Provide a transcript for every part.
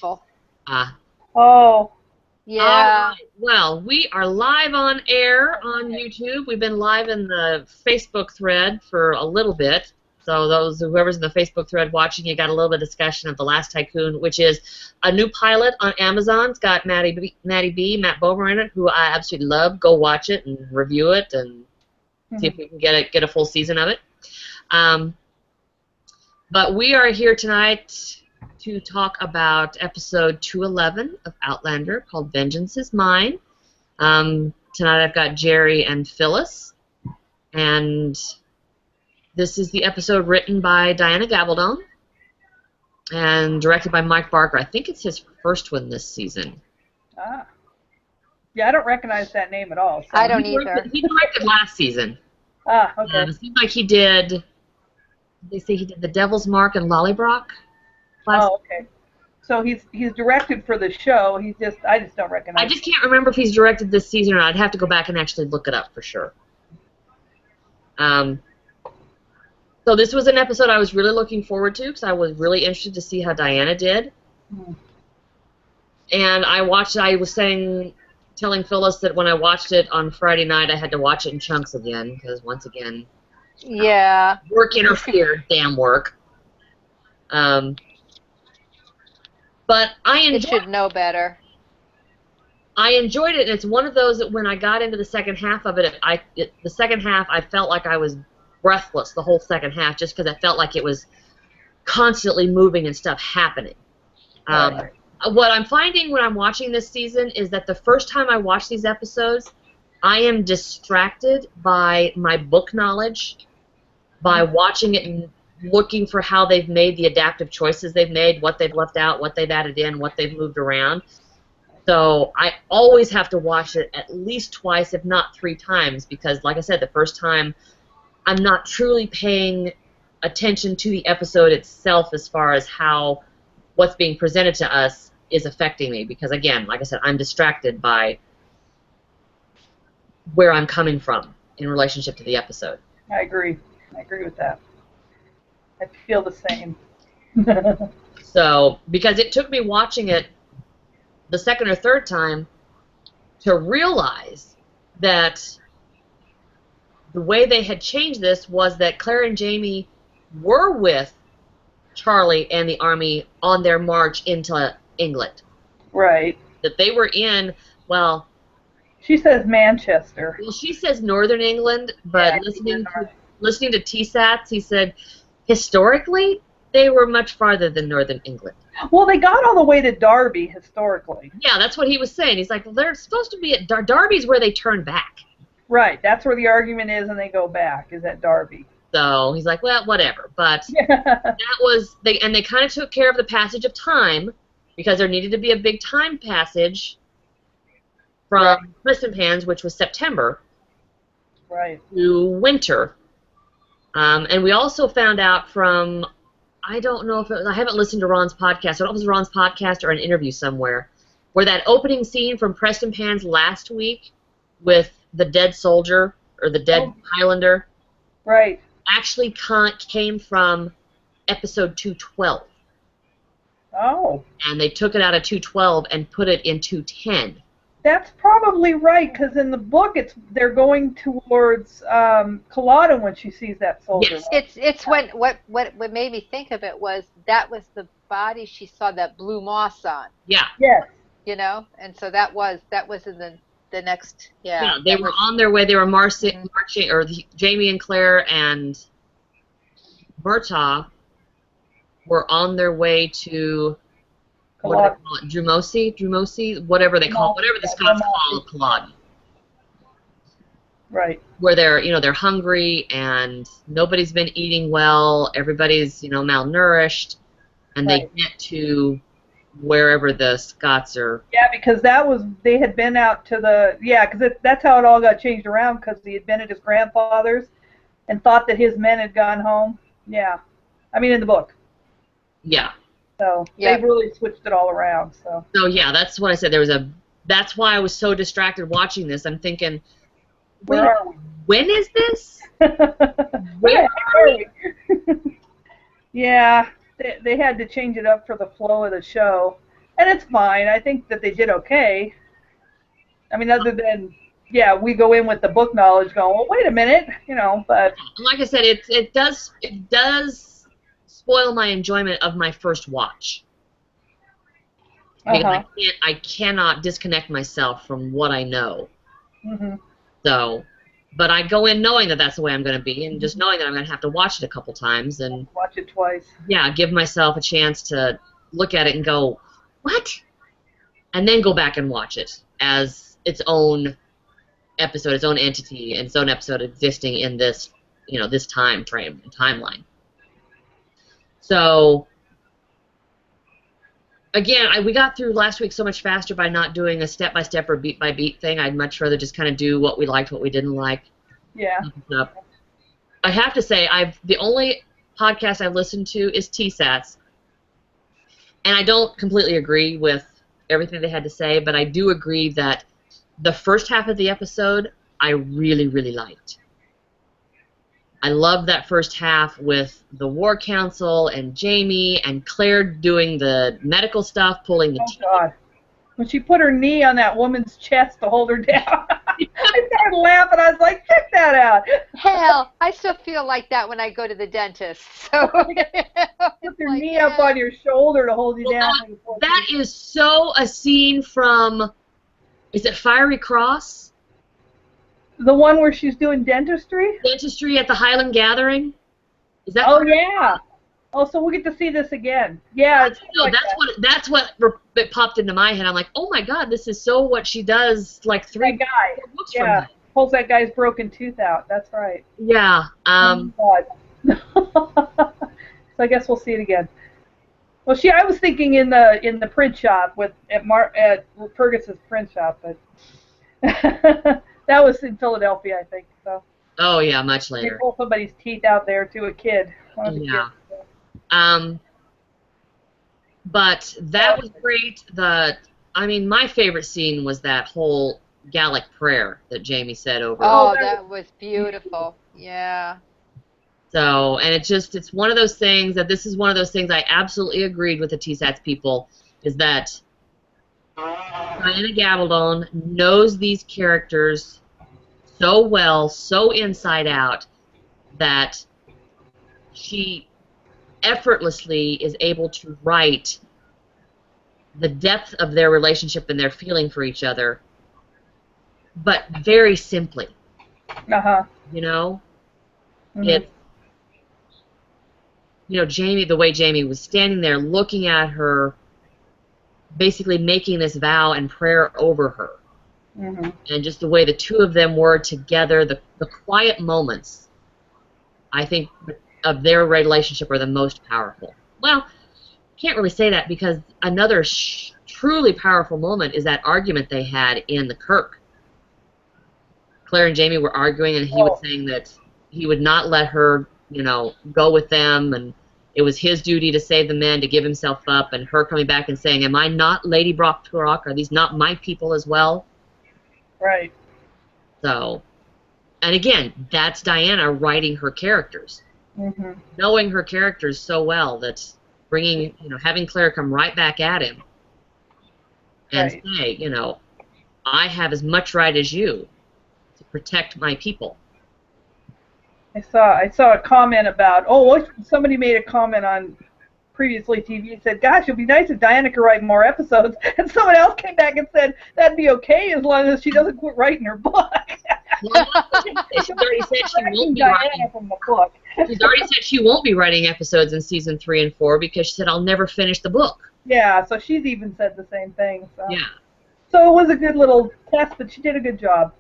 Ah. Oh. Yeah. All right. Well, we are live on air on YouTube. We've been live in the Facebook thread for a little bit. So whoever's in the Facebook thread watching, you got a little bit of discussion of The Last Tycoon, which is a new pilot on Amazon. It's got Matt Bomer in it, who I absolutely love. Go watch it and review it and see if we can get a full season of it. But we are here tonight to talk about episode 211 of Outlander, called Vengeance is Mine. Tonight I've got Jerry and Phyllis, and this is the episode written by Diana Gabaldon and directed by Mike Barker. I think it's his first one this season. Ah. Yeah, I don't recognize that name at all. So. I don't either. He directed last season. Ah, okay. It seems like he did, they say he did The Devil's Mark and Lollybrock. Oh, okay. So he's directed for the show. I just don't recognize. I just can't remember if he's directed this season or not. I'd have to go back and actually look it up for sure. So this was an episode I was really looking forward to because I was really interested to see how Diana did. And I was telling Phyllis that when I watched it on Friday night, I had to watch it in chunks again because once again, yeah, work interfered. Damn work. But it should know better. I enjoyed it, and it's one of those that when I got into the second half of it, the second half I felt like I was breathless the whole second half, just because I felt like it was constantly moving and stuff happening. Right. What I'm finding when I'm watching this season is that the first time I watch these episodes, I am distracted by my book knowledge, by watching it and looking for how they've made the adaptive choices they've made, what they've left out, what they've added in, what they've moved around. So I always have to watch it at least twice, if not 3 times, because, like I said, the first time I'm not truly paying attention to the episode itself as far as how what's being presented to us is affecting me, because, again, like I said, I'm distracted by where I'm coming from in relationship to the episode. I agree. I agree with that. I feel the same. So, because it took me watching it the second or third time to realize that the way they had changed this was that Claire and Jamie were with Charlie and the army on their march into England. Right. That they were in, well... She says Manchester. Well, she says Northern England, but yeah, listening to TSATs, he said, historically, they were much farther than Northern England. Well, they got all the way to Derby, historically. Yeah, that's what he was saying. He's like, well, they're supposed to be at Derby's where they turn back. Right, that's where the argument is, and they go back, is at Derby. So he's like, well, whatever. But that was, they kind of took care of the passage of time, because there needed to be a big time passage from Preston Pans, which was September, to winter. And we also found out from, I don't know if I haven't listened to Ron's podcast. I don't know if it was Ron's podcast or an interview somewhere, where that opening scene from Preston Pans last week with the dead soldier, or the dead Highlander, actually came from episode 212. Oh. And they took it out of 212 and put it in 210. That's probably right, because in the book they're going towards Culloden when she sees that soldier. Yes. It's when what made me think of it was that was the body she saw that blue moss on. Yeah. Yes. You know, and so that was in the next. Yeah. They were on their way. They were marching, or Jamie and Claire and Murtaugh were on their way to. What do they call it? Drumosi, whatever they call it, whatever the Scots call Culloden. Right. Where they're hungry and nobody's been eating well, everybody's, malnourished, and they get to wherever the Scots are. Yeah, because they had been out to because that's how it all got changed around, because he had been at his grandfather's and thought that his men had gone home. Yeah. I mean, in the book. Yeah. So they've really switched it all around. So yeah, that's what I said. That's why I was so distracted watching this. I'm thinking, where are we? When is this? Where are we? Yeah, they had to change it up for the flow of the show. And it's fine. I think that they did okay. I mean, other than, yeah, we go in with the book knowledge going, well, wait a minute, but... Like I said, it does spoil my enjoyment of my first watch. Because I cannot disconnect myself from what I know. So, but I go in knowing that that's the way I'm going to be, and just knowing that I'm going to have to watch it a couple times and watch it twice. Yeah, give myself a chance to look at it and go, what? And then go back and watch it as its own episode, its own entity, and its own episode existing in this, this time frame and timeline. So. Again, we got through last week so much faster by not doing a step-by-step or beat-by-beat thing. I'd much rather just kind of do what we liked, what we didn't like. Yeah. I have to say, the only podcast I've listened to is TSAT's. And I don't completely agree with everything they had to say, but I do agree that the first half of the episode I really, really liked. I loved that first half with the War Council and Jamie and Claire doing the medical stuff, pulling the teeth. God. When she put her knee on that woman's chest to hold her down, I started laughing. I was like, check that out. Hell, I still feel like that when I go to the dentist. So put your knee up on your shoulder to hold you down. That is so a scene from, is it Fiery Cross? The one where she's doing dentistry? Dentistry at the Highland Gathering? Is that? Oh, yeah. Oh, so we'll get to see this again. Yeah. That's what it popped into my head. I'm like, oh my God, this is so what she does. Like four books from that. Pulls that guy's broken tooth out. That's right. Yeah. Oh God. So I guess we'll see it again. Well, I was thinking in the print shop at Fergus's print shop, but. That was in Philadelphia, I think. So. Oh yeah, much later. They pull somebody's teeth out there to a kid. Yeah. But that was great. My favorite scene was that whole Gallic prayer that Jamie said over. Oh, that was beautiful. Yeah. So, and it's one of those things that this is one of those things I absolutely agreed with the TSATs people is that Diana Gabaldon knows these characters so well, so inside out, that she effortlessly is able to write the depth of their relationship and their feeling for each other, but very simply. It's, Jamie, the way Jamie was standing there looking at her, basically making this vow and prayer over her. And just the way the two of them were together, the quiet moments, I think, of their relationship are the most powerful. Well, can't really say that because another truly powerful moment is that argument they had in the Kirk. Claire and Jamie were arguing, and he was saying that he would not let her, go with them, and it was his duty to save the men, to give himself up, and her coming back and saying, am I not Lady Brock Turok? Are these not my people as well? Right. So, and again, that's Diana writing her characters. Knowing her characters so well that having Claire come right back at him and say, I have as much right as you to protect my people. I saw a comment about, somebody made a comment on previously TV, said, gosh, it'd be nice if Diana could write more episodes, and someone else came back and said, that'd be okay as long as she doesn't quit writing her book. Well, she's already said she won't be writing from the book. She's already said she won't be writing episodes in season 3 and 4 because she said, I'll never finish the book. Yeah, so she's even said the same thing. So. Yeah. So it was a good little test, but she did a good job.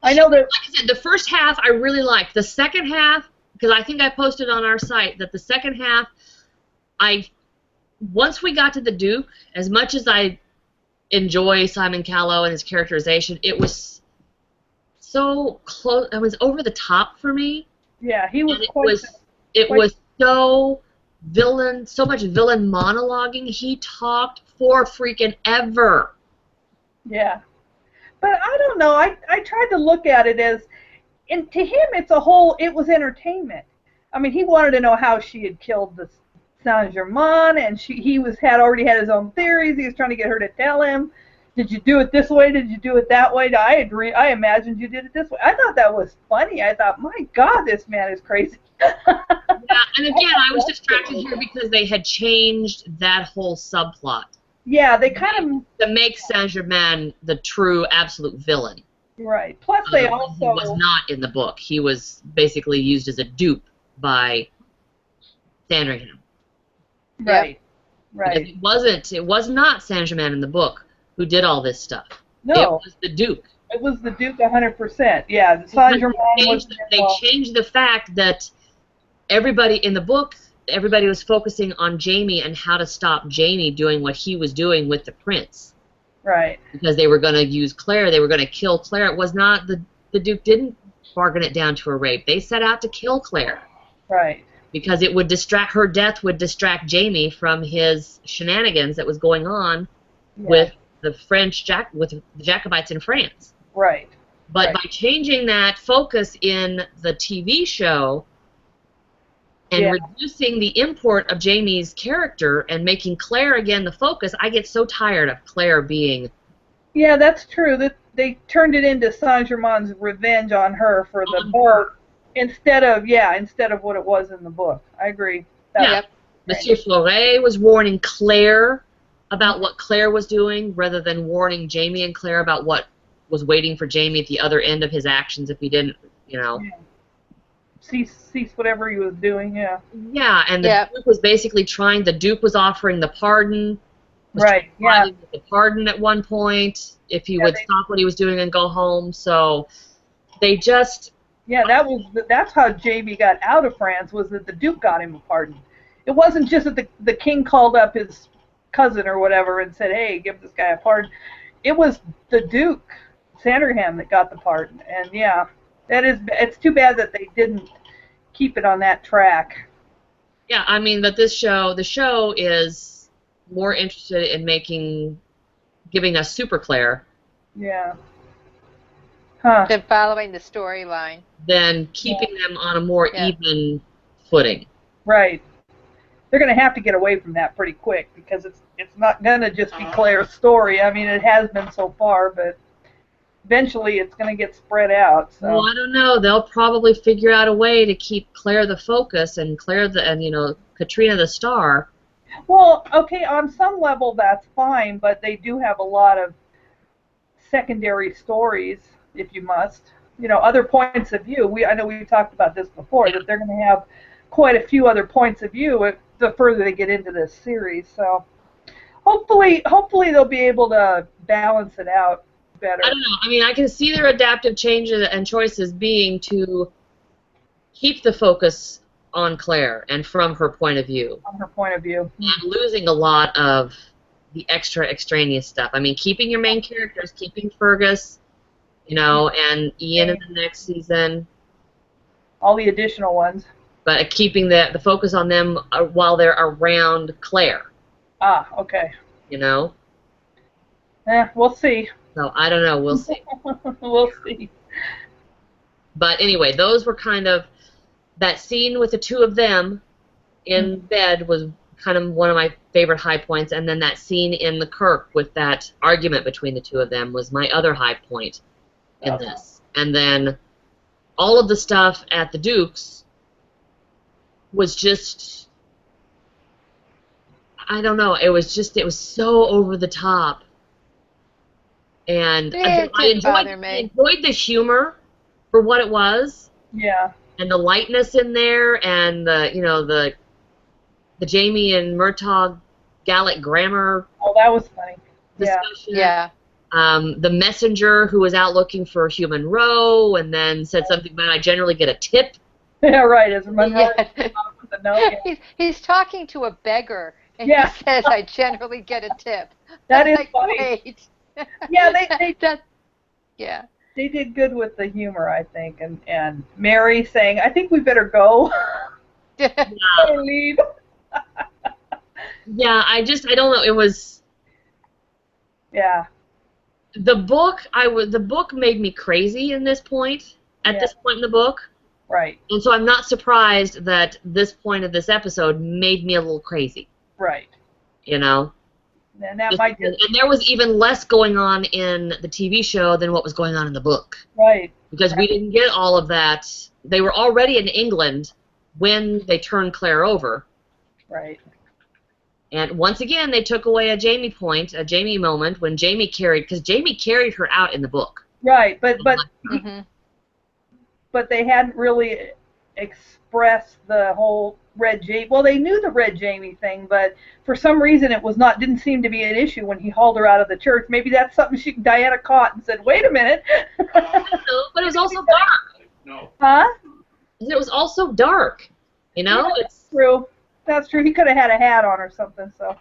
I know that. Like I said, the first half I really liked. The second half, because I think I posted on our site that the second half, once we got to the Duke, as much as I enjoy Simon Callow and his characterization, it was so close. It was over the top for me. Yeah, he was. It was so villain, so much villain monologuing. He talked for freaking ever. Yeah. But I don't know. I tried to look at it as, and to him, it was entertainment. I mean, he wanted to know how she had killed Saint-Germain, and he already had his own theories. He was trying to get her to tell him, did you do it this way? Did you do it that way? I agree. I imagined you did it this way. I thought that was funny. I thought, my God, this man is crazy. Yeah, and again, I was distracted here because they had changed that whole subplot. Yeah, they kind of... To make Saint-Germain the true, absolute villain. Right. Plus, they also... He was not in the book. He was basically used as a dupe by Sandringham. Right. Yep. Right. Because it was not Saint-Germain in the book who did all this stuff. No. It was the Duke. It was the Duke 100%. Yeah, Saint-Germain was... They changed the fact that everybody in the book, everybody was focusing on Jamie and how to stop Jamie doing what he was doing with the prince. Right. Because they were going to use Claire. They were going to kill Claire. It was not... The Duke didn't bargain it down to a rape. They set out to kill Claire. Right. Because it would distract... Her death would distract Jamie from his shenanigans that was going on with the with the Jacobites in France. Right. But by changing that focus in the TV show and reducing the import of Jamie's character and making Claire again the focus, I get so tired of Claire being... Yeah, that's true. That they turned it into Saint-Germain's revenge on her for the book instead of what it was in the book. I agree. Monsieur Fleuret was warning Claire about what Claire was doing rather than warning Jamie and Claire about what was waiting for Jamie at the other end of his actions if he didn't, cease whatever he was doing, Yeah, and the Duke was basically the Duke was offering the pardon. Right, The pardon at one point, if he would stop what he was doing and go home, so they just... Yeah, that's how Jamie got out of France, was that the Duke got him a pardon. It wasn't just that the king called up his cousin or whatever and said, hey, give this guy a pardon. It was the Duke, Sandringham, that got the pardon. And it's too bad that they didn't keep it on that track. Yeah, I mean, but the show is more interested in giving us Super Claire. Yeah. Than following the storyline. Than keeping them on a more even footing. Right. They're going to have to get away from that pretty quick because it's not going to just be Claire's story. I mean, it has been so far, but eventually it's going to get spread out. So. Well, I don't know. They'll probably figure out a way to keep Claire the focus and Katrina the star. Well, okay, on some level that's fine, but they do have a lot of secondary stories, if you must. Other points of view. I know we talked about this before, that they're going to have quite a few other points of view the further they get into this series. So hopefully they'll be able to balance it out better. I don't know. I mean, I can see their adaptive changes and choices being to keep the focus on Claire and from her point of view. From her point of view. And losing a lot of the extraneous stuff. I mean, keeping your main characters, keeping Fergus, and Ian in the next season. All the additional ones. But keeping the focus on them while they're around Claire. Ah, okay. We'll see. So, I don't know. We'll see. We'll see. But anyway, those were kind of... That scene with the two of them in bed was kind of one of my favorite high points, and then that scene in the Kirk with that argument between the two of them was my other high point in this. And then all of the stuff at the Duke's was just, I don't know, it was so over the top. And I enjoyed the humor for what it was. Yeah. And the lightness in there, and the Jamie and Murtaugh Gallic grammar. Oh, that was funny. Discussion. Yeah. The messenger who was out looking for Human Row, and then said something about I generally get a tip. Yeah, right. As Monroe with the note. He's talking to a beggar, and he says, "I generally get a tip." That is funny. Great. Yeah, they did good with the humor, I think, and Mary saying, "I think we better go." Better leave. Yeah, I don't know. It was. Yeah. The book made me crazy in this point. At this point in the book. Right. And so I'm not surprised that this point of this episode made me a little crazy. Right. You know? And that might just... And there was even less going on in the TV show than what was going on in the book. Right. Because we didn't get all of that. They were already in England when they turned Claire over. Right. And once again, they took away a Jamie point, a Jamie moment, when Jamie carried, because Jamie carried her out in the book. Right, but they hadn't really expressed the whole Red Jamie. Well, they knew the Red Jamie thing, but for some reason it was not. Didn't seem to be an issue when he hauled her out of the church. Maybe that's something Diana caught and said, "Wait a minute." No, but it was also dark. No. Huh? It was also dark. You know, Yeah, it's true. That's true. He could have had a hat on or something. So,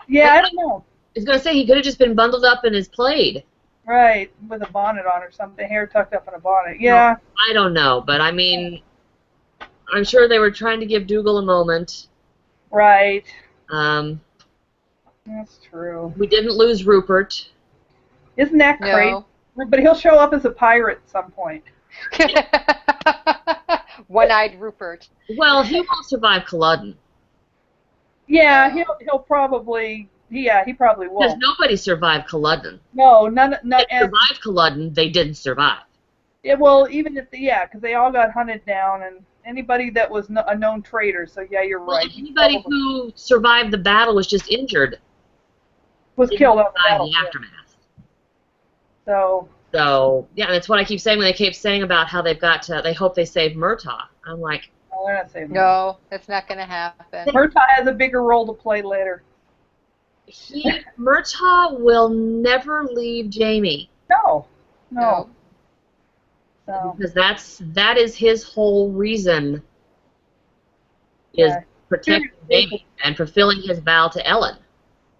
yeah, I don't know. I was gonna say he could have just been bundled up in his plaid. Right, with a bonnet on or something, hair tucked up in a bonnet. Yeah. I don't know, but I mean, I'm sure they were trying to give Dougal a moment. Right. That's true. We didn't lose Rupert. Isn't that crazy? No. But he'll show up as a pirate at some point. One-eyed Rupert. Well, he won't survive Culloden. Yeah, he'll probably. Yeah, he probably Because won't. nobody survived Culloden. No, none. They And, survived Culloden, they didn't survive. well, even if because they all got hunted down, and anybody that was a known traitor. So yeah, you're Well, right. anybody who survived the battle was just injured. was Didn't killed on the survive the battlefield. aftermath. So Yeah, that's what I keep saying when they keep saying about how they've got to, they hope they save Murtaugh. I'm like, no, they're not saving him. No, that's not going to happen. Murtaugh has a bigger role to play later. Murtaugh will never leave Jamie. No. No. So Because that is his whole reason, is Yeah. protecting Jamie and fulfilling his vow to Ellen.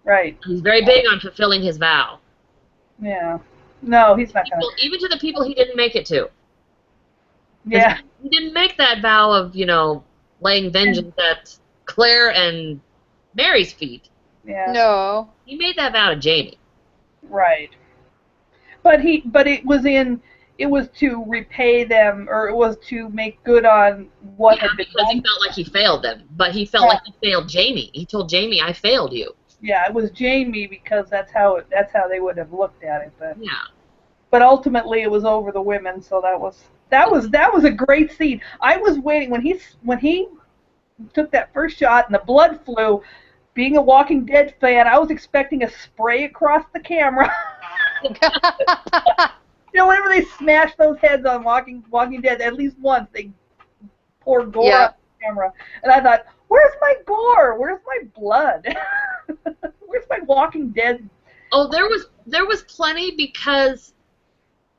right. He's very big on fulfilling his vow. Yeah. No, he's not gonna. Even to the people he didn't make it to. 'Cause Yeah. He didn't make that vow of, laying vengeance at Claire and Mary's feet. Yeah. No. He made that vow to Jamie. Right. But it was to repay them, or it was to make good on what Yeah, had been because he done. felt like he failed them. But he felt like he failed Jamie. He told Jamie, I failed you. Yeah, it was Jamie because that's how they would have looked at it. Yeah. But ultimately it was over the women, so that was a great scene. I was waiting when he took that first shot and the blood flew. Being a Walking Dead fan, I was expecting a spray across the camera. Whenever they smash those heads on Walking Dead, at least once they pour gore on the camera. And I thought, where's my gore? Where's my blood? Where's my Walking Dead? Oh, there was plenty, because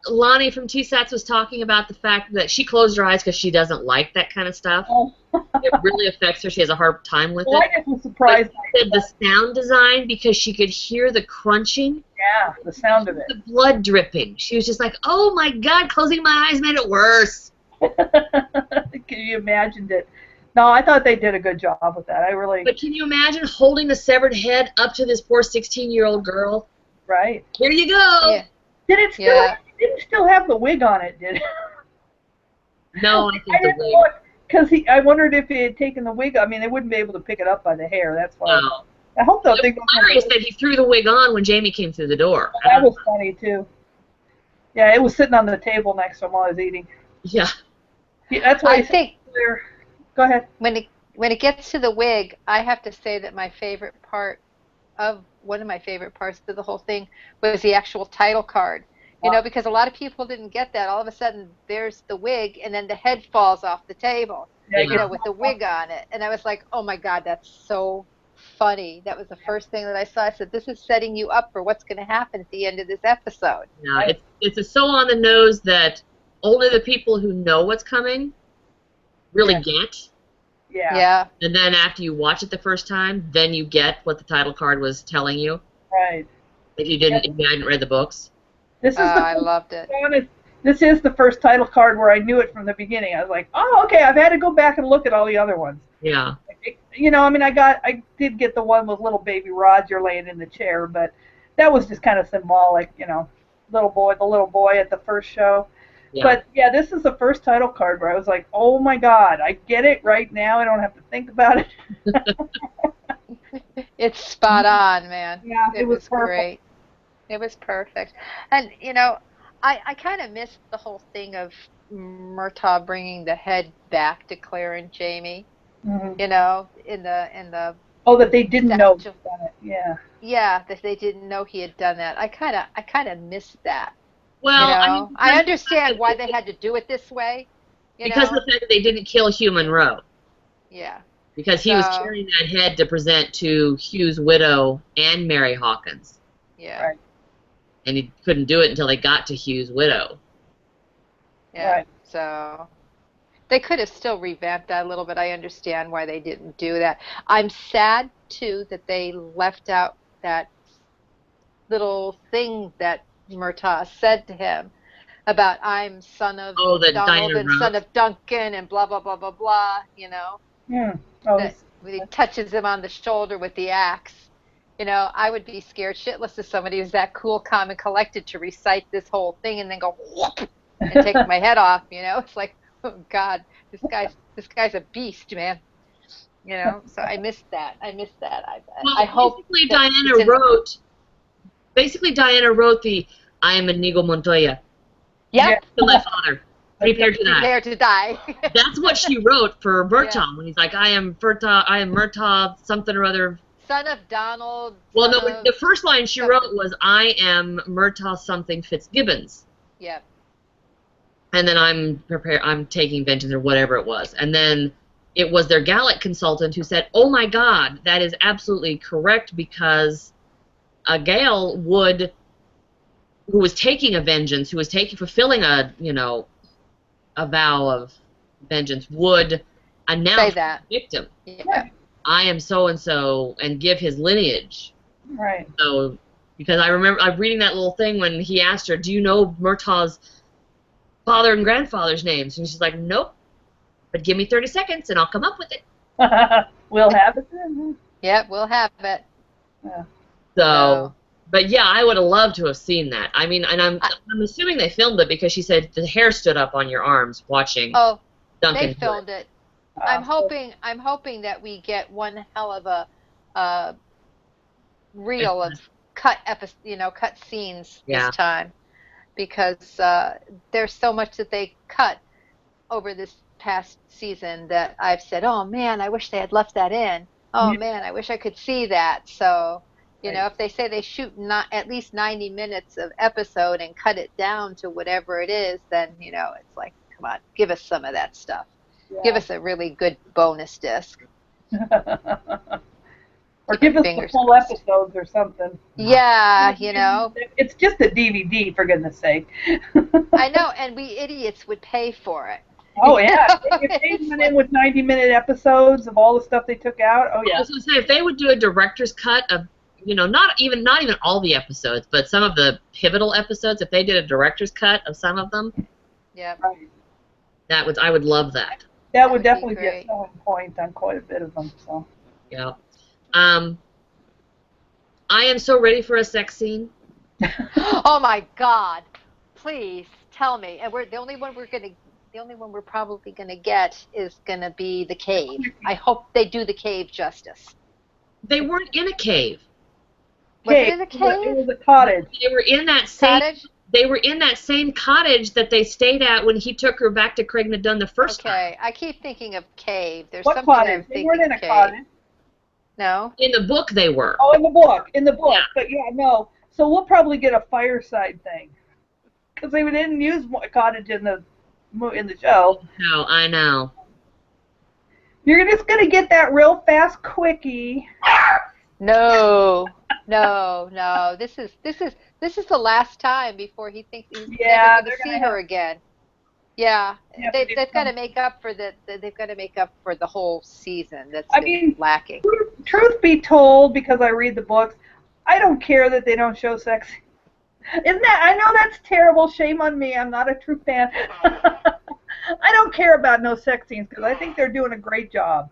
Lonnie from TSATS was talking about the fact that she closed her eyes because she doesn't like that kind of stuff. Oh. It really affects her. She has a hard time with Well, it. I just was surprised. But she said the sound design, because she could hear the crunching, Yeah, the sound of it. the blood dripping. She was just like, oh my God, closing my eyes made it worse. Can you imagine it? No, I thought they did a good job with that. I really. But can you imagine holding the severed head up to this poor 16-year-old girl? Right. Here you go. Yeah. Did it still? Yeah. It didn't still have the wig on it, did it? No, I think I the didn't wig. look because I wondered if he had taken the wig. I mean, they wouldn't be able to pick it up by the hair. That's why. No. I hope they'll It think was hilarious that he threw the wig on when Jamie came through the door. that was funny too. Yeah, it was sitting on the table next to him while I was eating. Yeah. Yeah, that's why I think Go ahead. when it gets to the wig, I have to say that one of my favorite parts of the whole thing was the actual title card. Because a lot of people didn't get that. All of a sudden, there's the wig, and then the head falls off the table, Yeah, with the wig on it. And I was like, oh my God, that's so funny. That was the first thing that I saw. I said, this is setting you up for what's going to happen at the end of this episode. No, it's so on the nose that only the people who know what's coming really get. Yeah. Yeah. And then after you watch it the first time, then you get what the title card was telling you. Right. If you hadn't read the books. This is I loved it. This is the first title card where I knew it from the beginning. I was like, oh, okay. I've had to go back and look at all the other ones. Yeah. I did get the one with little baby Roger laying in the chair, but that was just kind of symbolic, the little boy at the first show. Yeah. But yeah, this is the first title card where I was like, oh my God, I get it right now. I don't have to think about it. It's spot on, man. Yeah, it was perfect. Great. It was perfect. And, you know, I kind of missed the whole thing of Murtaugh bringing the head back to Claire and Jamie. Mm-hmm. You know, in the Oh, that they didn't know he'd statue. done it. Yeah. Yeah, that they didn't know he had done that. I kind of missed that. Well, You I mean, know, I understand why they had to do it this way. Because of the fact that they didn't kill Hugh Monroe. Yeah. Because he was carrying that head to present to Hugh's widow and Mary Hawkins. Yeah. Right. And he couldn't do it until they got to Hugh's widow. Yeah. Right. So they could have still revamped that a little bit. I understand why they didn't do that. I'm sad too that they left out that little thing that Murtaugh said to him about I'm son of Donald and son of Duncan and blah blah blah blah blah. You know. Yeah. Oh, that when he touches him on the shoulder with the axe. You know, I would be scared shitless if somebody who's that cool, calm, and collected to recite this whole thing and then go whoop and take my head off. You know, it's like, oh God, this guy's a beast, man. You know, so I missed that. Well, I hope basically Diana wrote the I am Inigo Montoya. Yep. To my father. Prepare to die. Prepare to die. That's what she wrote for Murtaugh when he's like, I am Murtaugh something or other. Son of Donald. Well, no, the first line she wrote was, I am Murtaugh something Fitzgibbons. Yep. And then I'm taking vengeance or whatever it was. And then it was their Gallic consultant who said, oh my God, that is absolutely correct because a Gale who was taking a vengeance, fulfilling a vow of vengeance, would announce the victim. Yeah. I am so-and-so, and give his lineage. Right. So, because I'm reading that little thing when he asked her, do you know Murtaugh's father and grandfather's names? And she's like, nope, but give me 30 seconds and I'll come up with it. We'll have it then. Yep, we'll have it. Yeah. So, but yeah, I would have loved to have seen that. I mean, and I'm assuming they filmed it because she said the hair stood up on your arms watching. Oh, Duncan they filmed it. I'm hoping that we get one hell of a reel of cut scenes this time, because there's so much that they cut over this past season that I've said, oh man, I wish they had left that in. Oh man, I wish I could see that. So, you know, if they say they shoot not at least 90 minutes of episode and cut it down to whatever it is, then, you know, it's like, come on, give us some of that stuff. Yeah. Give us a really good bonus disc. Or give us the full episodes or something. Yeah, you know. It's just a DVD, for goodness sake. I know, and we idiots would pay for it. Oh, yeah. If they went in with 90-minute episodes of all the stuff they took out, oh, yeah. I was going to say, if they would do a director's cut of, you know, not even all the episodes, but some of the pivotal episodes, if they did a director's cut of some of them, yeah, I would love that. That would definitely be a selling point on quite a bit of them. So. Yeah. I am so ready for a sex scene. Oh my God! Please tell me. And the only one we're probably gonna get is gonna be the cave. I hope they do the cave justice. They weren't in a cave. Was it in a cave? It was a cottage. They were in that same cottage. They were in that same cottage that they stayed at when he took her back to Craignadoon the first time. Okay, I keep thinking of cave. There's what something cottage? They weren't in a cottage. No. In the book, they were. Oh, in the book. Yeah. But yeah, no. So we'll probably get a fireside thing, because they didn't use a cottage in the show. No, I know. You're just gonna get that real fast quickie. No. This is the last time before he thinks he's never going to see her again. Yeah, they've got to make up for the whole season that's lacking. Truth be told, because I read the books, I don't care that they don't show sex. I know that's terrible. Shame on me. I'm not a true fan. I don't care about no sex scenes because I think they're doing a great job.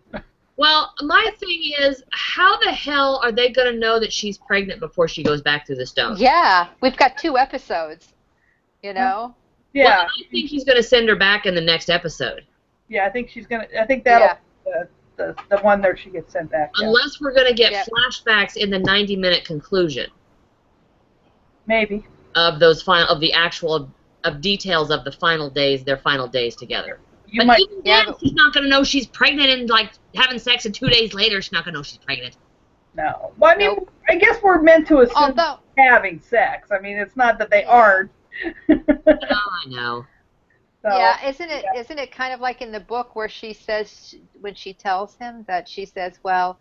Well, my thing is, how the hell are they going to know that she's pregnant before she goes back through the stone? Yeah, we've got 2 episodes, you know? Yeah. Well, I think he's going to send her back in the next episode. Yeah, I think she's gonna. I think that'll the one there she gets sent back. Unless we're going to get flashbacks in the 90-minute conclusion. Maybe. Of those of details of the final days, their final days together. Even then, she's not going to know she's pregnant and like having sex, and 2 days later she's not going to know she's pregnant. No. Well, I mean, I guess we're meant to assume having sex. I mean, it's not that they aren't. I know. So, yeah, isn't it kind of like in the book where she says, when she tells him that, she says, well,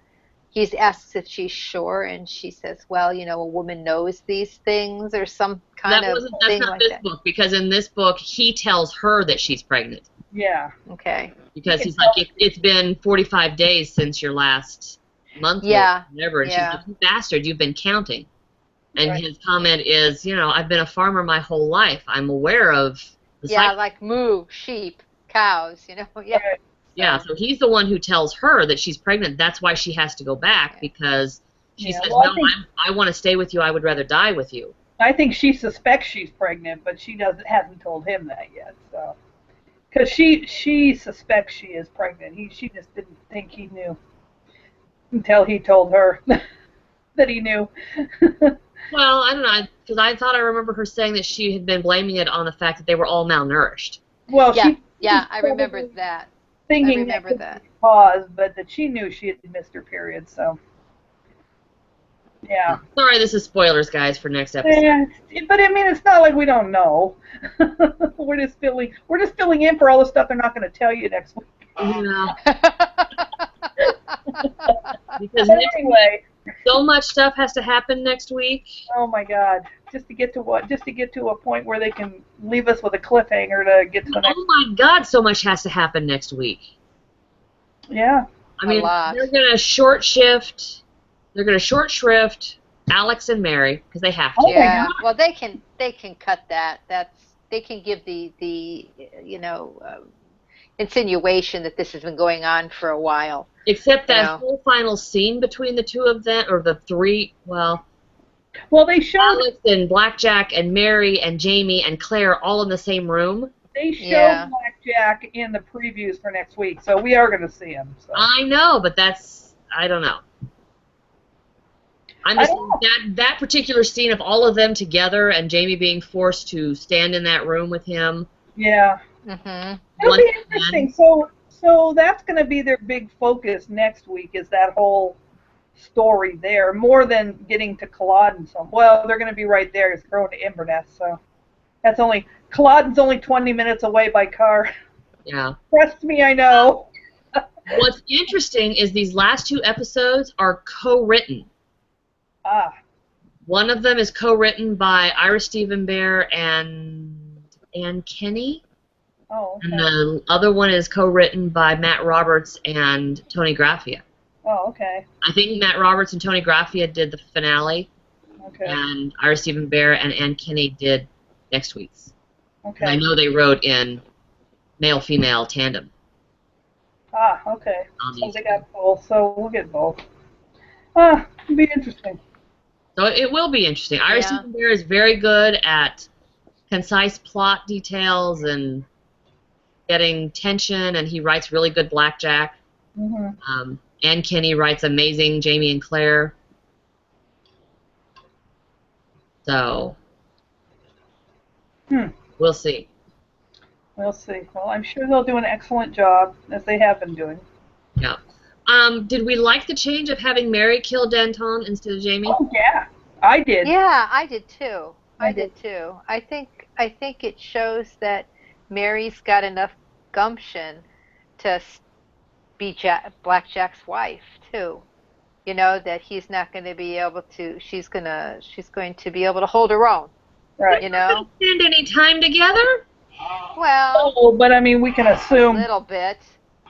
he asks if she's sure, and she says, well, you know, a woman knows these things, or some kind of thing like that. That's not this book, because in this book he tells her that she's pregnant. Yeah. Okay. Because he's like, it's been 45 days since your last month. Yeah. Or whatever. And she's like, you bastard, you've been counting. And Right. his comment is, you know, I've been a farmer my whole life. I'm aware of the cycle. like moo, sheep, cows, you know. Yeah. Right. Yeah, so he's the one who tells her that she's pregnant. That's why she has to go back, because she says, well, no, I want to stay with you. I would rather die with you. I think she suspects she's pregnant, but she hasn't told him that yet. So, because she suspects she is pregnant. She just didn't think he knew until he told her that he knew. Well, I don't know, because I thought I remember her saying that she had been blaming it on the fact that they were all malnourished. Well, I remember that. Thinking I remember that. Cause, but that she knew she had missed her period. So, yeah. Sorry, this is spoilers, guys, for next episode. Yeah, but I mean, it's not like we don't know. We're just filling in for all the stuff they're not going to tell you next week. Yeah. Because anyway, so much stuff has to happen next week. Oh my God! Just to get to a point where they can leave us with a cliffhanger to get to the next. Oh my God! So much has to happen next week. Yeah. I mean, they're gonna short shift. They're gonna short shrift Alex and Mary because they have to. Oh my God. Well, they can cut that. They can give the insinuation that this has been going on for a while. Except that whole final scene between the two of them, or the three, well, they showed Alex and Blackjack and Mary and Jamie and Claire all in the same room. They showed Blackjack in the previews for next week, so we are going to see him. So. I know, but I don't know. I'm just that particular scene of all of them together and Jamie being forced to stand in that room with him. Yeah. Mm-hmm. It'll be interesting. So that's going to be their big focus next week, is that whole story there, more than getting to Culloden. Well, they're going to be right there. It's going to Inverness, so that's Culloden's only 20 minutes away by car. Yeah. Trust me, I know. What's interesting is these last 2 episodes are co-written. Ah. One of them is co-written by Ira Stephen Bear and Ann Kenny. Oh, okay. And the other one is co-written by Matt Roberts and Tony Graffia. Oh, okay. I think Matt Roberts and Tony Graffia did the finale. Okay. And Ira Stephen Bear and Ann Kenny did next week's. Okay. And I know they wrote in male-female tandem. Ah, okay. So they got both, so we'll get both. It'll be interesting. So it will be interesting. Ira Stephen Bear is very good at concise plot details and getting tension, and he writes really good Blackjack. Mm-hmm. Ann Kenny writes amazing Jamie and Claire. So we'll see. We'll see. Well, I'm sure they'll do an excellent job, as they have been doing. Yeah. Did we like the change of having Mary kill Danton instead of Jamie? Oh yeah, I did. Yeah, I did too. I did too. I think it shows that Mary's got enough gumption to be Blackjack's wife too. You know, that he's not going to be able to. She's going to be able to hold her own. Right. You know. Spend any time together? Well. Oh, but I mean, we can assume. A little bit.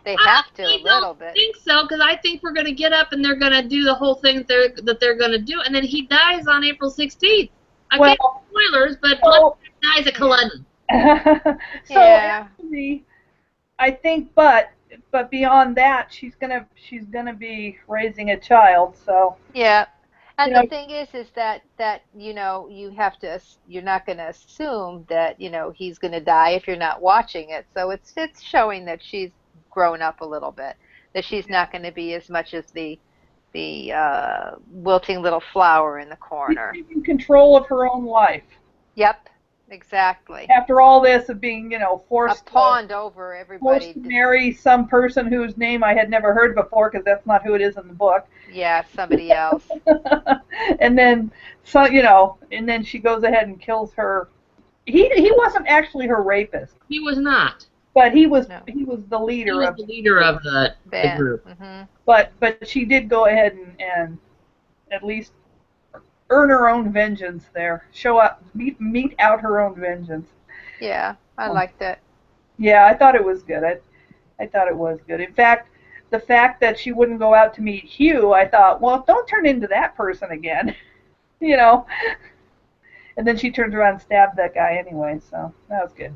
They have to a little bit. I think so, because I think we're going to get up and they're going to do the whole thing that they're going to do, and then he dies on April 16th. I can't spoilers, but Blackjack dies at Culloden. So actually, I think, but beyond that, she's gonna be raising a child. So yeah, And the thing is that you know, you're not going to assume that, you know, he's going to die if you're not watching it. So it's showing that she's grown up a little bit, that she's not going to be as much as the wilting little flower in the corner. She's in control of her own life. Yep, exactly. After all this of being, you know, forced to marry some person whose name I had never heard before, because that's not who it is in the book. Yeah, somebody else. And then, so you know, and then she goes ahead and kills her. He wasn't actually her rapist. He was not. But he was the leader. He was the leader of the group. Mm-hmm. But she did go ahead and at least earn her own vengeance there. Show up, mete out her own vengeance. Yeah, I liked it. Yeah, I thought it was good. I thought it was good. In fact, the fact that she wouldn't go out to meet Hugh, I thought, well, don't turn into that person again, you know. And then she turns around and stabs that guy anyway, so that was good.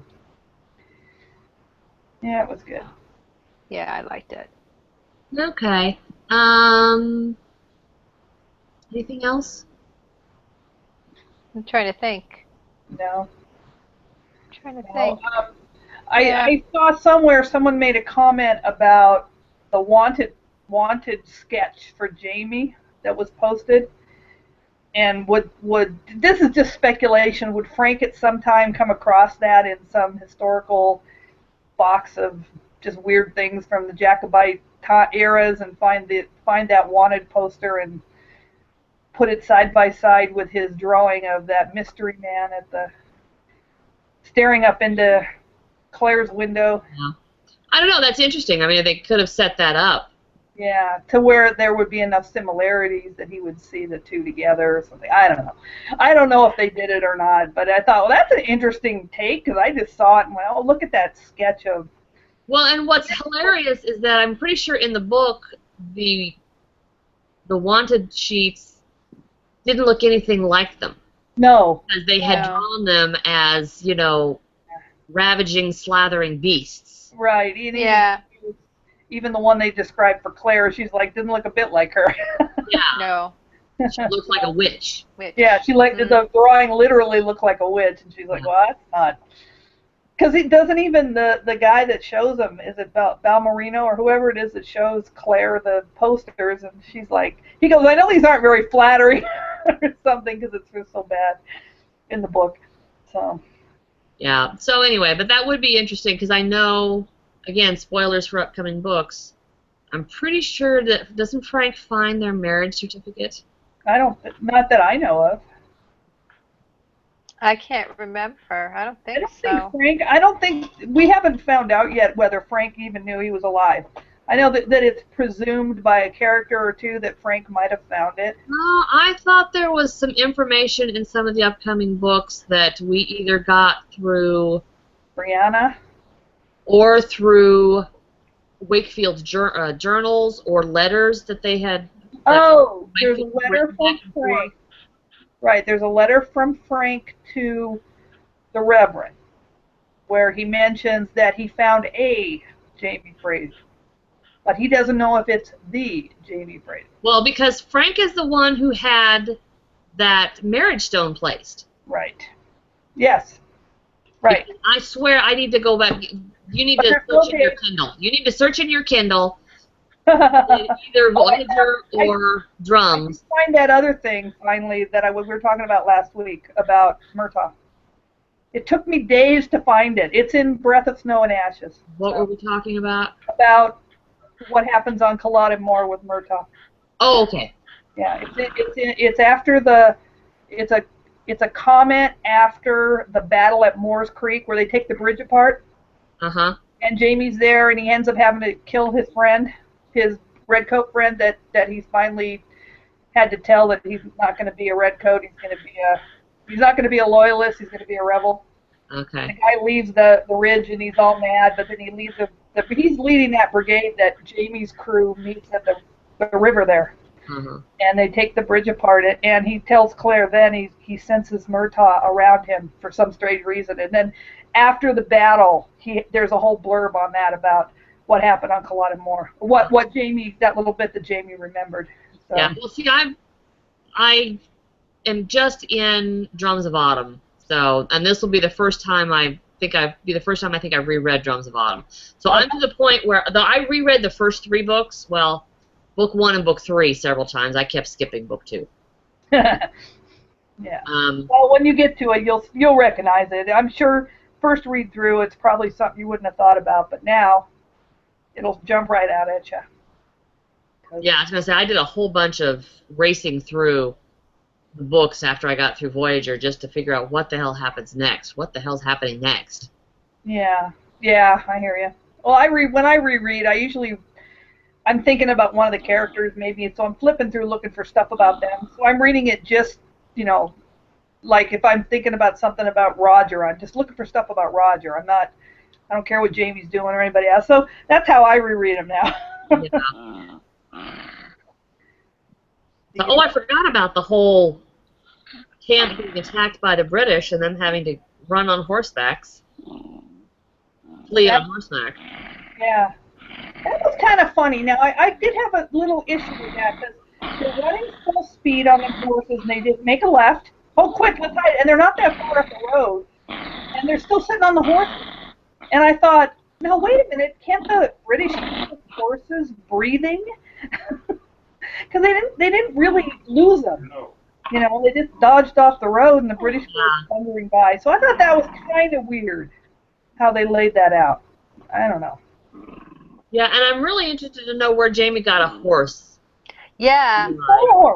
Yeah, it was good. Yeah, I liked it. Okay. Anything else? I'm trying to think. No. I'm trying to think. I saw somewhere someone made a comment about the wanted sketch for Jamie that was posted, and would this is just speculation, would Frank at some time come across that in some historical box of just weird things from the Jacobite eras and find that wanted poster and put it side by side with his drawing of that mystery man staring up into Claire's window. Yeah. I don't know, that's interesting. I mean, they could have set that up. Yeah, to where there would be enough similarities that he would see the two together or something. I don't know. I don't know if they did it or not, but I thought, well, that's an interesting take, because I just saw it and went, oh, look at that sketch of... Well, and what's hilarious is that I'm pretty sure in the book, the wanted sheets didn't look anything like them. No. Because they had drawn them as, you know, ravaging, slathering beasts. Right. Even the one they described for Claire, she's like, didn't look a bit like her. Yeah. No. She looked like a witch. Yeah, she the drawing literally looked like a witch, and she's like, well, that's not... Because it doesn't even, the guy that shows them, is it Balmerino or whoever it is that shows Claire the posters, and she's like, he goes, I know these aren't very flattering or something, because it's just so bad in the book. So. Yeah, so anyway, but that would be interesting, because I know, again, spoilers for upcoming books, I'm pretty sure that, doesn't Frank find their marriage certificate? Not that I know of. I can't remember. I don't think I don't think we haven't found out yet whether Frank even knew he was alive. I know that it's presumed by a character or two that Frank might have found it. No, I thought there was some information in some of the upcoming books that we either got through Brianna or through Wakefield's journals or letters that they had. Oh, there's a letter from Frank. Right, there's a letter from Frank to the Reverend where he mentions that he found a Jamie Fraser, but he doesn't know if it's the Jamie Fraser. Well, because Frank is the one who had that marriage stone placed. Right. Yes. Right. Because I swear I need to go back. You need to search in your Kindle. You need to search in your Kindle. Either Voyager or Drums. I find that other thing finally that we were talking about last week about Murtaugh. It took me days to find it. It's in Breath of Snow and Ashes. What were we talking about? About what happens on Culloden Moor with Murtaugh. Oh, okay. Yeah, it's after it's a comment after the battle at Moore's Creek where they take the bridge apart. Uh-huh. And Jamie's there, and he ends up having to kill his friend, his redcoat friend that he's finally had to tell that he's not going to be a redcoat. He's not going to be a loyalist. He's going to be a rebel. Okay. The guy leaves the ridge, and he's all mad, but then he leaves he's leading that brigade that Jamie's crew meets at the river there. Uh-huh. And they take the bridge apart, and he tells Claire then he senses Murtaugh around him for some strange reason. And then after the battle, there's a whole blurb on that about what happened on Culloden Moor. What Jamie, that little bit that Jamie remembered. So. Yeah. Well, see, I am just in Drums of Autumn, so, and this will be the first time I think I've reread Drums of Autumn. So I'm to the point where, though I reread the first 3 books, well, book 1 and book 3 several times. I kept skipping book 2. Yeah. Well, when you get to it, you'll recognize it. I'm sure first read through, it's probably something you wouldn't have thought about, but now it'll jump right out at you. Yeah, I was gonna say I did a whole bunch of racing through the books after I got through Voyager just to figure out what the hell happens next. What the hell's happening next? Yeah, I hear you. Well, when I reread, I'm thinking about one of the characters maybe, so I'm flipping through looking for stuff about them. So I'm reading it just, like if I'm thinking about something about Roger, I'm just looking for stuff about Roger. I don't care what Jamie's doing or anybody else. So that's how I reread them now. Yeah. So, I forgot about the whole camp being attacked by the British and them having to run on horsebacks. Flee on horseback. Yeah. That was kind of funny. Now, I did have a little issue with that because they're running full speed on the horses and they just make a left. Oh, quick, let's hide. And they're not that far up the road. And they're still sitting on the horses. And I thought, now, wait a minute. Can't the British keep the horses breathing? Because they didn't really lose them. No. They just dodged off the road and the British were thundering by. So I thought that was kind of weird how they laid that out. I don't know. Yeah, and I'm really interested to know where Jamie got a horse. Yeah,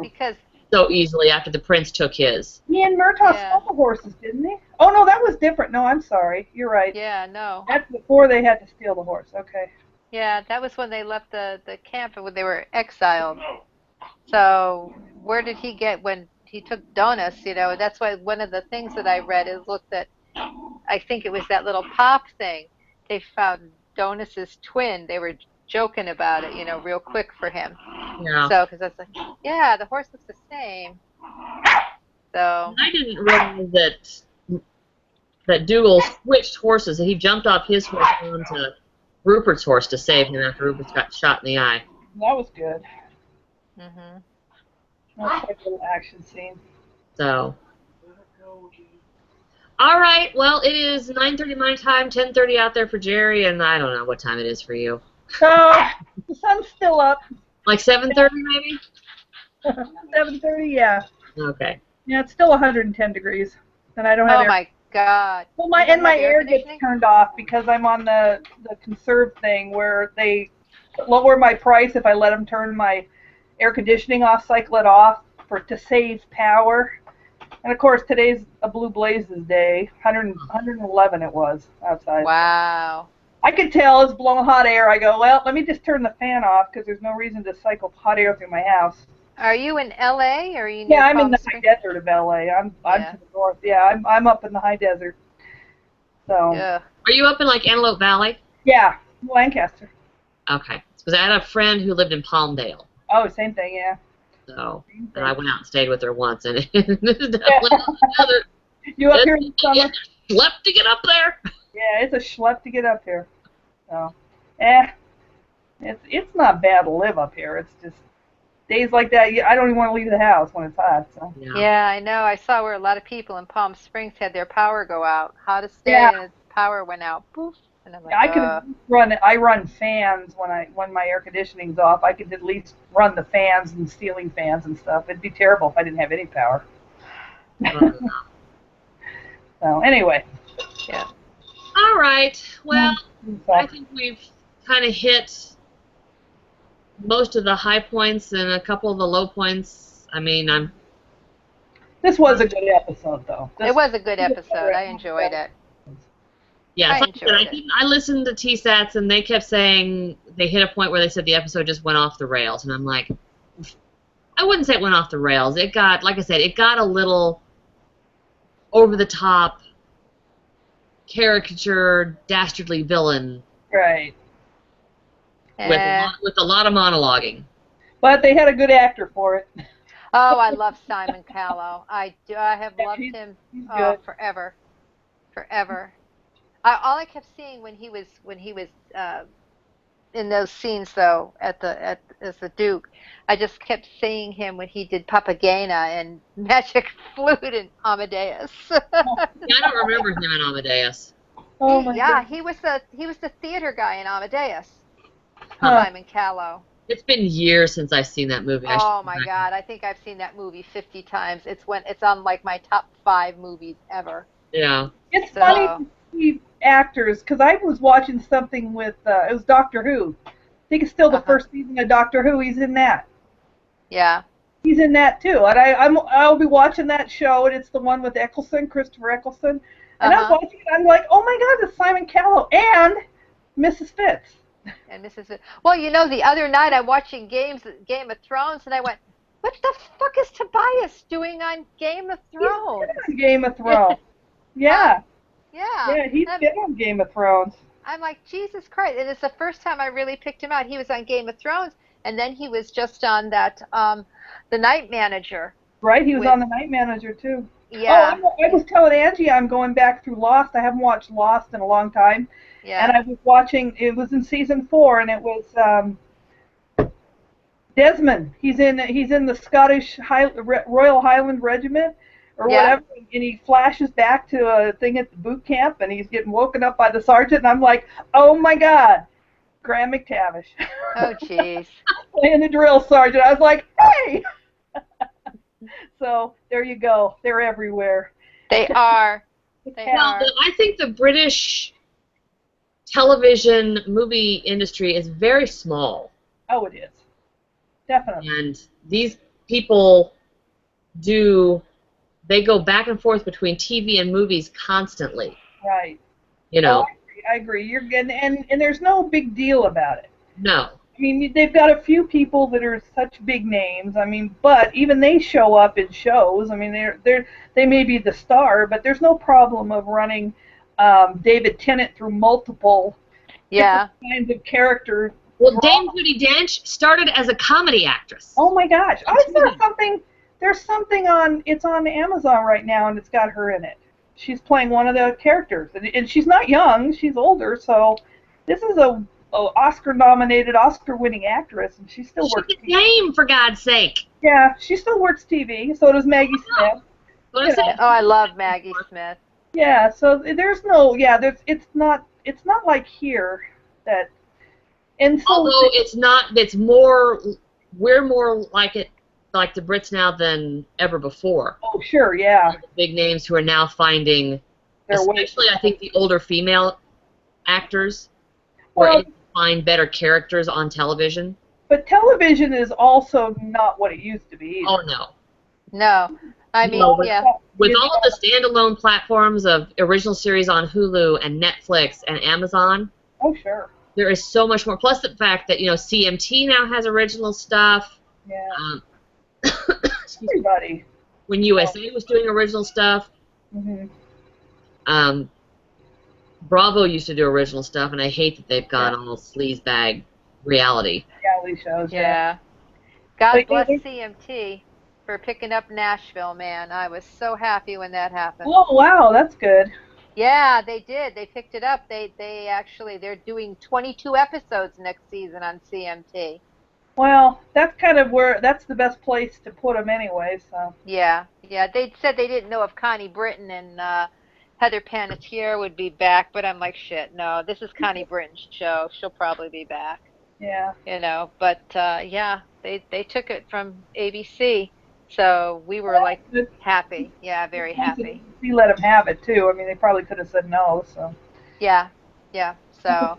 because so easily after the prince took his. He and Murtaugh stole the horses, didn't they? Oh, no, that was different. No, I'm sorry. You're right. Yeah, no. That's before they had to steal the horse. Okay. Yeah, that was when they left the camp and when they were exiled. So where did he get when he took Donus? That's why one of the things that I read is I think it was that little pop thing. They found Donus's twin. They were joking about it, real quick for him. Yeah. So, because that's like, yeah, the horse looks the same. So. I didn't realize that Dougal switched horses, and he jumped off his horse onto Rupert's horse to save him after Rupert got shot in the eye. That was good. Mhm. That's like a little action scene. So. All right. Well, it is 9:30 my time, 10:30 out there for Jerry, and I don't know what time it is for you. So the sun's still up. Like 7:30 maybe? 7:30, yeah. Okay. Yeah, it's still 110 degrees, and I don't have. Oh my God. Well, my air gets turned off because I'm on the conserve thing where they lower my price if I let them turn my air conditioning off, cycle it off to save power. And of course, today's a Blue Blazes day. 111 it was outside. Wow. I could tell it's blowing hot air. I go, well, let me just turn the fan off because there's no reason to cycle hot air through my house. Are you in LA or are you near I'm Palm in the Springs? high desert of LA. I'm to the north. Yeah, I'm up in the high desert. So. Yeah. Are you up in like Antelope Valley? Yeah, Lancaster. Okay. Because I had a friend who lived in Palmdale. Oh, same thing, yeah. So, and I went out and stayed with her once, and this is definitely another. You up here in the summer? Schlep to get up there. Yeah, it's a schlep to get up here. So, it's not bad to live up here. It's just days like that. I don't even want to leave the house when it's hot. So. Yeah, I know. I saw where a lot of people in Palm Springs had their power go out. Hottest day, and power went out. Poof. And I'm like, I run fans when my air conditioning's off. I could at least run the fans and ceiling fans and stuff. It'd be terrible if I didn't have any power. So anyway. Yeah. All right. Well, I think we've kind of hit most of the high points and a couple of the low points. I mean, This was a good episode, though. It was a good episode. I enjoyed it. Yeah, I listened to TSATs, and they kept saying they hit a point where they said the episode just went off the rails, and I'm like, I wouldn't say it went off the rails. It got, like I said, it got a little over the top, caricature, dastardly villain. Right. With a lot of monologuing. But they had a good actor for it. Oh, I love Simon Callow. I have loved him forever. All I kept seeing when he was in those scenes though as the Duke. I just kept seeing him when he did Papagena and Magic Flute and Amadeus. Yeah, I don't remember him in Amadeus. Oh my God. He was the theater guy in Amadeus. Huh. Simon Callow. It's been years since I've seen that movie. Oh my God! I think I've seen that movie 50 times. It's on like my top 5 movies ever. Yeah. It's funny to see actors, because I was watching something with it was Doctor Who. I think it's still the first season of Doctor Who. He's in that. Yeah. He's in that too, and I'll be watching that show, and it's the one with Christopher Eccleston, and I was watching it. I'm like, oh my God, it's Simon Callow and Mrs. Fitz. And Mrs. Fitz. Well, the other night I'm watching Game of Thrones, and I went, what the fuck is Tobias doing on Game of Thrones? He's on Game of Thrones. Yeah. Yeah, he's been on Game of Thrones. I'm like, Jesus Christ. And it's the first time I really picked him out. He was on Game of Thrones, and then he was just on that, The Night Manager. Right, he was on The Night Manager, too. Yeah. Oh, I was telling Angie I'm going back through Lost. I haven't watched Lost in a long time. Yeah. And I was watching, it was in season 4, and it was Desmond. He's in the Scottish Royal Highland Regiment, or whatever, and he flashes back to a thing at the boot camp, and he's getting woken up by the sergeant, and I'm like, oh my God, Graham McTavish. Oh, jeez. Playing the drill sergeant. I was like, hey! So, there you go. They're everywhere. They are. I think the British television movie industry is very small. Oh, it is. Definitely. And these people they go back and forth between TV and movies constantly. Right. Oh, I agree. You're getting, and there's no big deal about it. No. I mean, they've got a few people that are such big names. I mean, but even they show up in shows. I mean, they may be the star, but there's no problem of running David Tennant through multiple kinds of characters. Well, Dame Judi Dench started as a comedy actress. Oh my gosh! I saw something. There's something on. It's on Amazon right now, and it's got her in it. She's playing one of the characters, and she's not young. She's older. So this is a Oscar-nominated, Oscar-winning actress, and she still works. She's a dame, for God's sake. Yeah, she still works TV. So does Maggie Smith. Oh, I love Maggie Smith. Yeah. So there's no. Yeah. It's not like here that. And so although it's not, it's more. We're more like the Brits now than ever before. Oh, sure, yeah. The big names who are now finding, especially I think the older female actors, were able to find better characters on television. But television is also not what it used to be either. Oh, no. No. I mean, with all of the standalone platforms of original series on Hulu and Netflix and Amazon. Oh, sure. There is so much more. Plus the fact that, CMT now has original stuff. Yeah. Everybody. When USA was doing original stuff. Mm-hmm. Bravo used to do original stuff, and I hate that they've gone all sleazebag reality. Reality shows, yeah. God bless CMT for picking up Nashville, man. I was so happy when that happened. Oh, wow, that's good. Yeah, they did. They picked it up. They're doing 22 episodes next season on CMT. Well, that's kind of that's the best place to put them anyway, so. Yeah. They said they didn't know if Connie Britton and Heather Panettiere would be back, but I'm like, shit, no, this is Connie Britton's show. She'll probably be back. Yeah. But they took it from ABC. So we were happy. Yeah, very happy. We let them have it too. I mean, they probably could have said no. So. Yeah. So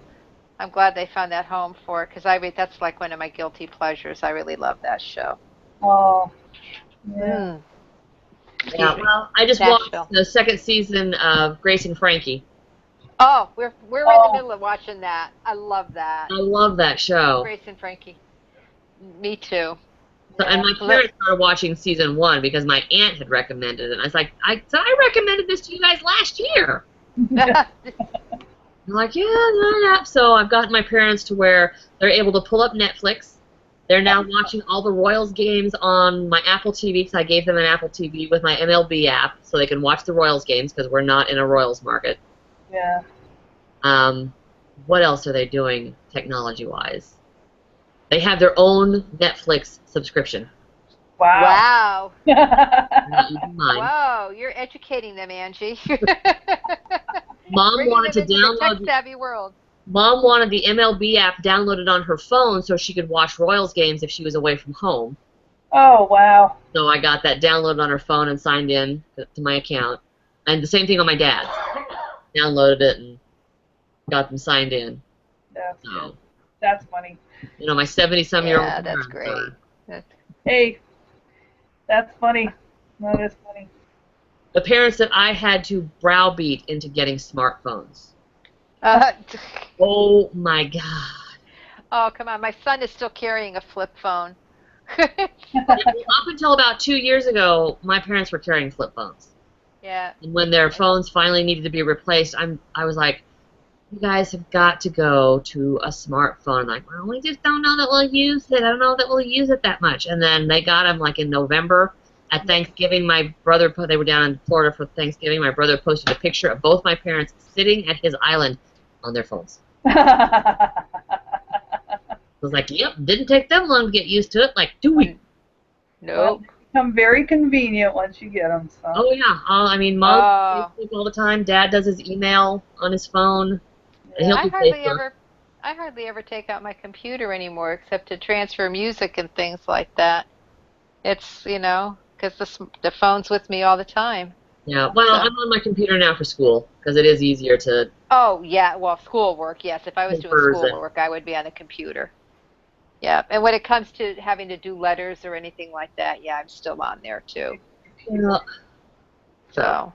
I'm glad they found that home for it, because that's like one of my guilty pleasures. I really love that show. Oh. Yeah. Yeah. Well, I just watched the second season of Grace and Frankie. Oh, we're in the middle of watching that. I love that. I love that show. Grace and Frankie. Me too. So, and my parents started watching season 1 because my aunt had recommended it. And I was like, I recommended this to you guys last year. I'm like, yeah. So I've gotten my parents to where they're able to pull up Netflix. They're now watching all the Royals games on my Apple TV, because I gave them an Apple TV with my MLB app, so they can watch the Royals games, because we're not in a Royals market. Yeah. What else are they doing? technology-wise. They have their own Netflix subscription. Wow. Not using mine. Wow, you're educating them, Angie. Mom Bringing wanted them to into the download tech-savvy world. Mom wanted the MLB app downloaded on her phone so she could watch Royals games if she was away from home. Oh, wow. So I got that downloaded on her phone and signed in to my account. And the same thing on my dad's. Downloaded it and got them signed in. That's funny. You know, my 70-some-year-old Yeah, that's great. Hey, that's funny. That is funny. The parents that I had to browbeat into getting smartphones. Oh, my God. Oh, come on. My son is still carrying a flip phone. Up until about 2 years ago, my parents were carrying flip phones. Yeah. And when their phones finally needed to be replaced, I was like, you guys have got to go to a smartphone. I'm like, well, we just don't know that we'll use it. I don't know that we'll use it that much. And then they got them like in November. At Thanksgiving, my brother, they were down in Florida for Thanksgiving. My brother posted a picture of both my parents sitting at his island on their phones. I was like, yep, didn't take them long to get used to it, like 2 weeks. Nope. Well, they become very convenient once you get them. So. Oh, yeah. I mean, Mom Facebook all the time. Dad does his email on his phone. Yeah. I hardly ever take out my computer anymore except to transfer music and things like that. It's, you know, because the phone's with me all the time. Yeah, well, I'm on my computer now for school because it is easier to... Oh, yeah, well, schoolwork, yes. If I was doing schoolwork, I would be on the computer. Yeah, and when it comes to having to do letters or anything like that, yeah, I'm still on there, too. Yeah. So,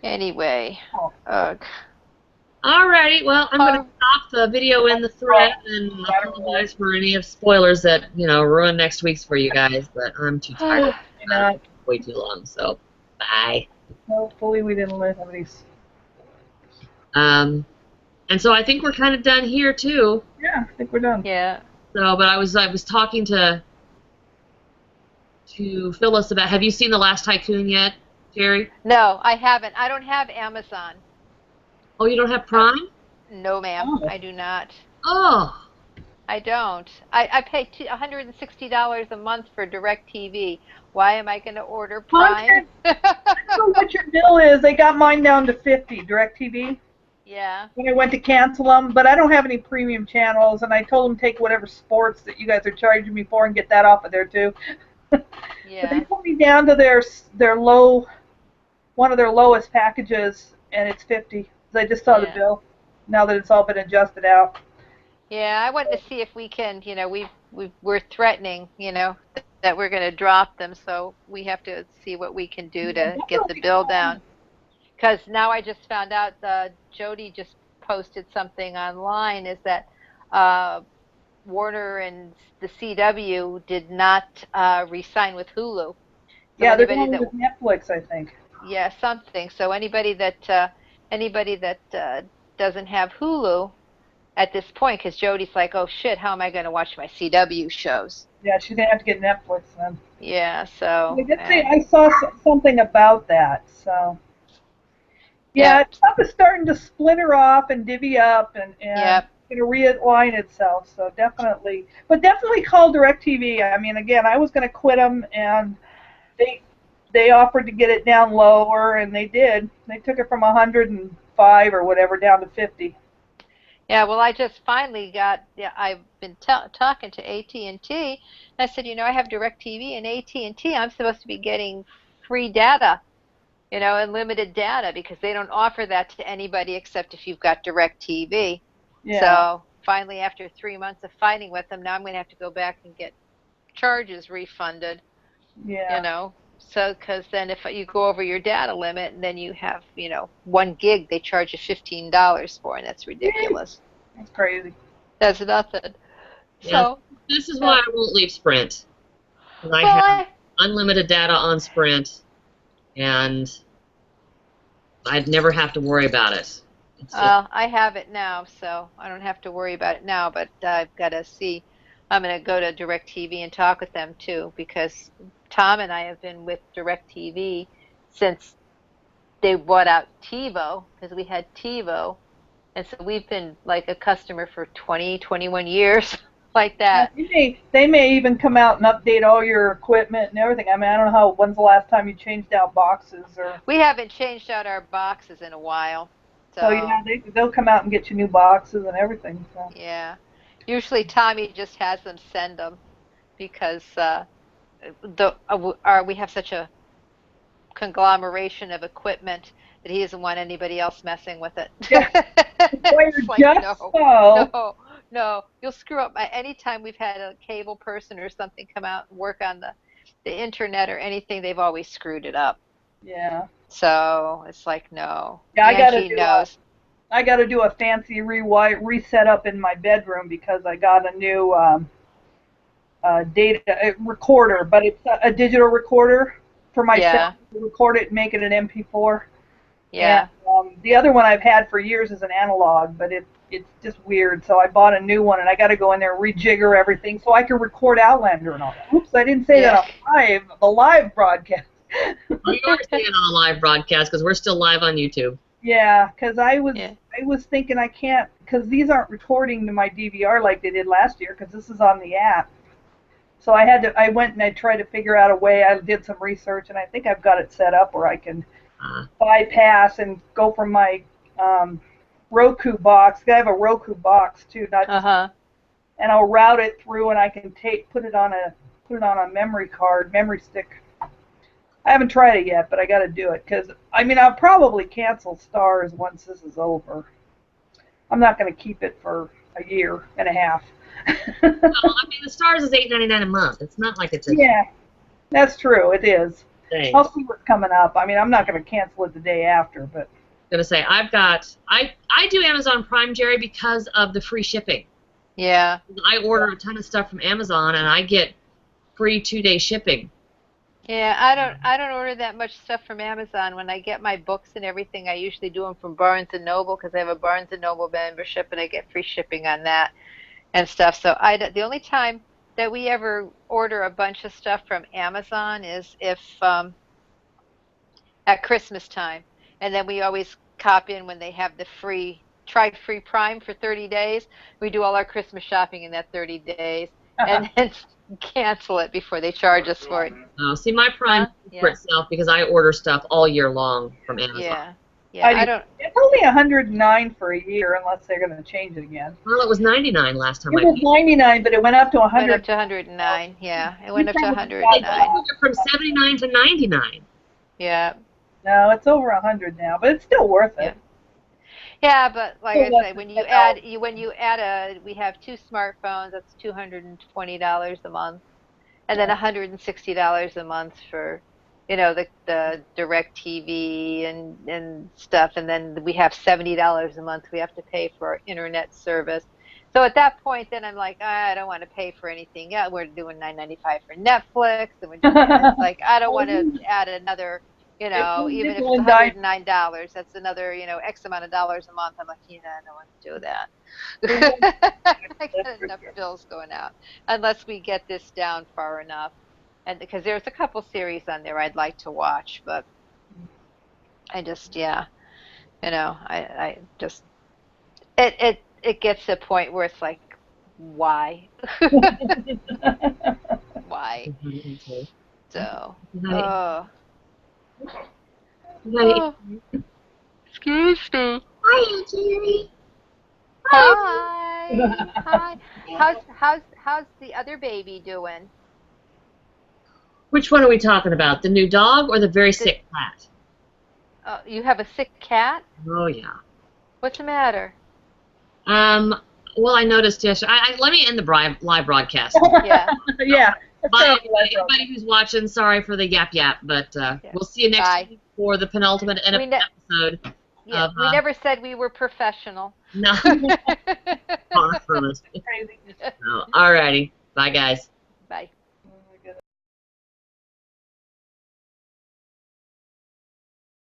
anyway. All right, well, I'm going to stop the video in the thread and apologize for any of spoilers that, you know, ruin next week's for you guys, but I'm too tired. Way too long, so bye. Hopefully we didn't let anybody... And so I think we're kind of done here, too. Yeah, I think we're done. Yeah. So, but I was talking to Phyllis about, have you seen The Last Tycoon yet, Jerry? No, I haven't. I don't have Amazon. Oh, you don't have Prime? No, ma'am. I do not. Oh. I don't. I pay $160 a month for DirecTV. Why am I going to order Prime? I don't know what your bill is. They got mine down to $50, DirecTV. Yeah. When I went to cancel them, but I don't have any premium channels, and I told them take whatever sports that you guys are charging me for and get that off of there too. Yeah. But they put me down to their low, one of their lowest packages, and it's $50. I just saw the bill. Now that it's all been adjusted out. Yeah, I wanted to see if we can. You know, we're threatening. You know, that we're going to drop them, so we have to see what we can do to get the bill down. Because now I just found out Jody just posted something online is that Warner and the CW did not re-sign with Hulu. So yeah, they're going with Netflix, I think. Yeah, something. So anybody that doesn't have Hulu at this point, because Jody's like, oh shit, how am I going to watch my CW shows? Yeah, she's going to have to get Netflix then. Yeah, so. I did say I saw something about that, so. Yeah, stuff is starting to splinter off and divvy up and going to realign itself. So definitely, but definitely call DirecTV. I mean, again, I was going to quit them, and they offered to get it down lower, and they did. They took it from 105 or whatever down to 50. Yeah, well, I just finally got. Yeah, I've been talking to AT&T, and I said, you know, I have DirecTV and AT&T. I'm supposed to be getting free data. You know, unlimited data, because they don't offer that to anybody except if you've got DirecTV. Yeah. So finally, after 3 months of fighting with them, now I'm going to have to go back and get charges refunded. Yeah. You know, so because then if you go over your data limit, and then you have, you know, 1 gig, they charge you $15 for, and that's ridiculous. That's crazy. That's nothing. Yeah, so this is why I won't leave Sprint. I have unlimited data on Sprint. And I'd never have to worry about it. I have it now, so I don't have to worry about it now, but I've got to see. I'm going to go to DirecTV and talk with them, too, because Tom and I have been with DirecTV since they bought out TiVo, because we had TiVo, And so we've been like a customer for 20, 21 years, like that. They may even come out and update all your equipment and everything. I mean, I don't know when's the last time you changed out boxes or. We haven't changed out our boxes in a while. So yeah, they'll come out and get you new boxes and everything. So. Yeah. Usually Tommy just has them send them because we have such a conglomeration of equipment that he doesn't want anybody else messing with it. Yeah. It's like, no, you'll screw up. Anytime we've had a cable person or something come out and work on the internet or anything, they've always screwed it up. Yeah. So it's like, no. Yeah, I got to do a fancy reset up in my bedroom because I got a new data recorder, but it's a digital recorder for myself to record it and make it an MP4. Yeah. And, the other one I've had for years is an analog, but it's just weird. So I bought a new one, and I got to go in there and rejigger everything so I can record Outlander and all that. Oops, I didn't say that on the live broadcast. Well, you are saying it on a live broadcast because we're still live on YouTube. Yeah, because I was thinking I can't, because these aren't recording to my DVR like they did last year, because this is on the app. So I went and I tried to figure out a way. I did some research, and I think I've got it set up where I can bypass and go from my Roku box. I have a Roku box too, not just, and I'll route it through, and I can put it on a memory stick. I haven't tried it yet, but I got to do it because I'll probably cancel Stars once this is over. I'm not going to keep it for a year and a half. Well, the Stars is $8.99 a month. It's not like it's yeah, that's true. It is. Thing. I'll see what's coming up. I'm not going to cancel it the day after, but. I'm gonna say I do Amazon Prime, Jerry, because of the free shipping. Yeah. I order a ton of stuff from Amazon, and I get free 2-day shipping. Yeah, I don't order that much stuff from Amazon. When I get my books and everything, I usually do them from Barnes & Noble because I have a Barnes & Noble membership, and I get free shipping on that and stuff. So the only time that we ever order a bunch of stuff from Amazon is if at Christmas time, and then we always cop in when they have the free Prime for 30 days. We do all our Christmas shopping in that 30 days, and then cancel it before they charge us for it. Oh, see, my Prime for itself because I order stuff all year long from Amazon. Yeah, I don't. It's only $109 for a year unless they're going to change it again. Well, it was $99 last time. It was $99, but it went up to $100. It went up to $109. Yeah, it went up to $109. It from $79 to $99. Yeah. No, it's over $100 now, but it's still worth it. Yeah, but like I say, when you add we have 2 smartphones, that's $220 a month, and then $160 a month for, the direct TV and stuff, and then we have $70 a month we have to pay for our internet service. So at that point, then I'm like, I don't want to pay for anything. Yeah, we're doing $9.95 for Netflix, and we're doing it's like I don't want to add another. Even if it's $109, that's another, X amount of dollars a month. I'm like, I don't want to do that. I got enough bills going out, unless we get this down far enough. And because there's a couple series on there I'd like to watch, but I just, I just, it gets to a point where it's like, why? Why? So, Oh. Excuse me. Hi, Jerry. Hi. How's the other baby doing? Which one are we talking about? The new dog or the very sick cat? You have a sick cat? Oh yeah. What's the matter? Well, I noticed yesterday. Let me end the live broadcast. Yeah. Yeah. Anybody who's watching, sorry for the yap, but we'll see you next week for the penultimate episode. Yeah, we never said we were professional. No. Far from us. Alrighty. Bye, guys.